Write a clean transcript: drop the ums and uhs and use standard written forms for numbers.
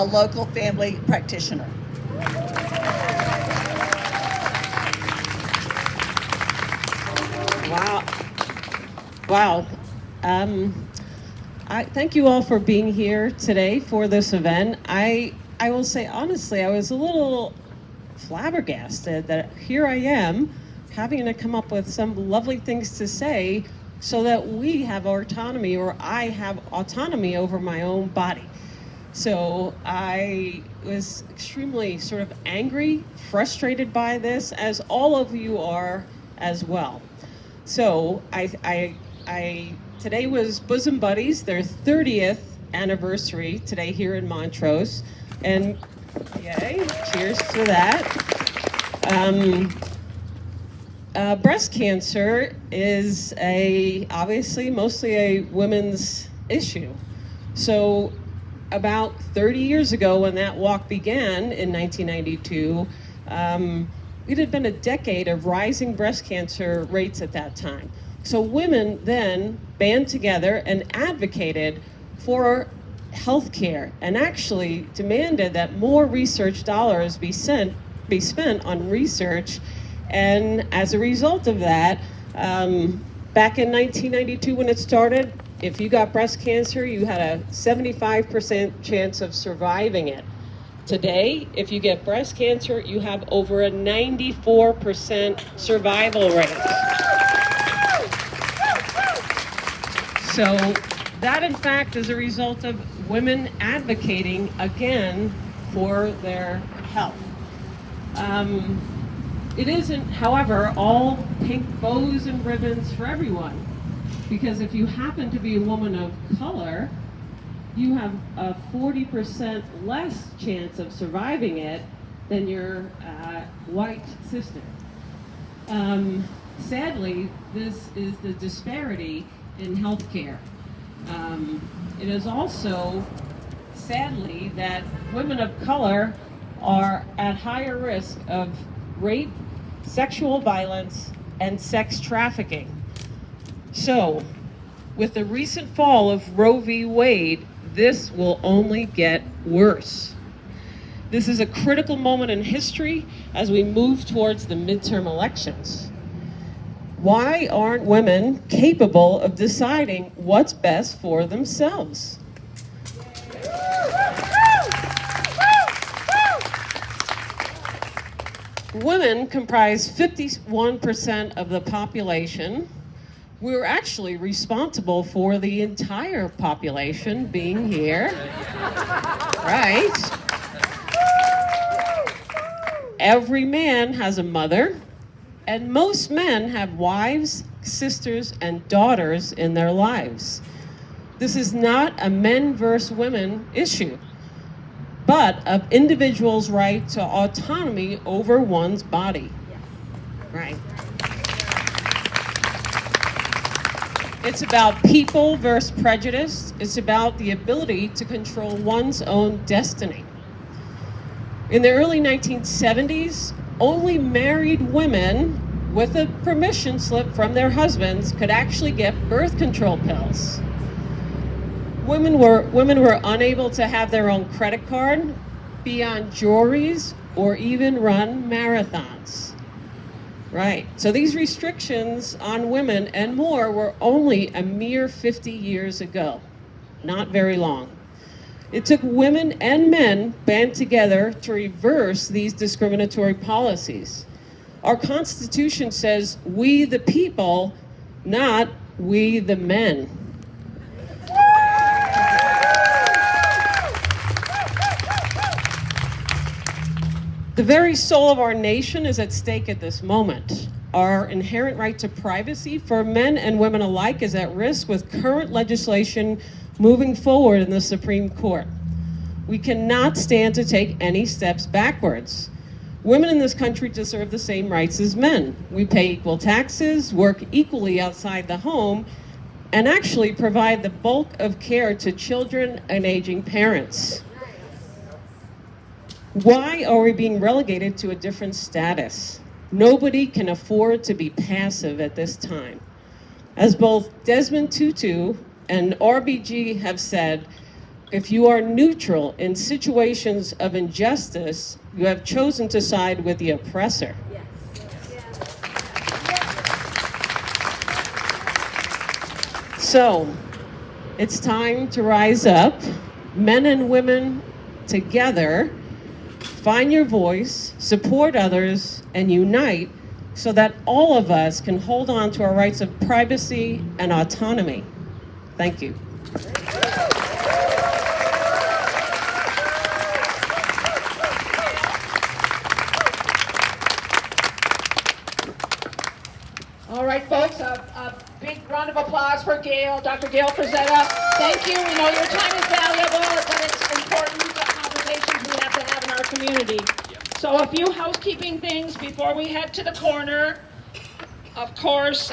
a local family practitioner. Wow. Wow. I thank you all for being here today for this event. I will say honestly, I was a little flabbergasted that here I am having to come up with some lovely things to say so that we have autonomy, or I have autonomy over my own body. So I was extremely sort of angry, frustrated by this, as all of you are as well. So today was Bosom Buddies, their 30th anniversary today here in Montrose, and yay, cheers to that. Breast cancer is obviously mostly a women's issue. So about 30 years ago when that walk began in 1992, it had been a decade of rising breast cancer rates at that time. So women then band together and advocated for health care and actually demanded that more research dollars be spent on research. And as a result of that, back in 1992 when it started, if you got breast cancer, you had a 75% chance of surviving it. Today, if you get breast cancer, you have over a 94% survival rate. So that, in fact, is a result of women advocating again for their health. It isn't, however, all pink bows and ribbons for everyone, because if you happen to be a woman of color, you have a 40% less chance of surviving it than your white sister. Sadly, this is the disparity in healthcare. It is also, sadly, that women of color are at higher risk of rape, sexual violence, and sex trafficking. So, with the recent fall of Roe v. Wade, this will only get worse. This is a critical moment in history as we move towards the midterm elections. Why aren't women capable of deciding what's best for themselves? Women comprise 51% of the population. We're actually responsible for the entire population being here, right? Every man has a mother, and most men have wives, sisters, and daughters in their lives. This is not a men versus women issue, but of individuals' right to autonomy over one's body. Right. It's about people versus prejudice. It's about the ability to control one's own destiny. In the early 1970s, only married women with a permission slip from their husbands could actually get birth control pills. Women were unable to have their own credit card, be on juries, or even run marathons. Right. So these restrictions on women and more were only a mere 50 years ago. Not very long. It took women and men band together to reverse these discriminatory policies. Our Constitution says we the people, not we the men. The very soul of our nation is at stake at this moment. Our inherent right to privacy for men and women alike is at risk with current legislation moving forward in the Supreme Court. We cannot stand to take any steps backwards. Women in this country deserve the same rights as men. We pay equal taxes, work equally outside the home, and actually provide the bulk of care to children and aging parents. Why are we being relegated to a different status? Nobody can afford to be passive at this time. As both Desmond Tutu and RBG have said, If you are neutral in situations of injustice, you have chosen to side with the oppressor. So, it's time to rise up, men and women together, find your voice, support others, and unite so that all of us can hold on to our rights of privacy and autonomy. Thank you. All right, folks, a big round of applause for Gail, Dr. Gail Frazetta. Thank you. We know your time is valuable, but it's important conversations we have to have in our community. So a few housekeeping things before we head to the corner. Of course,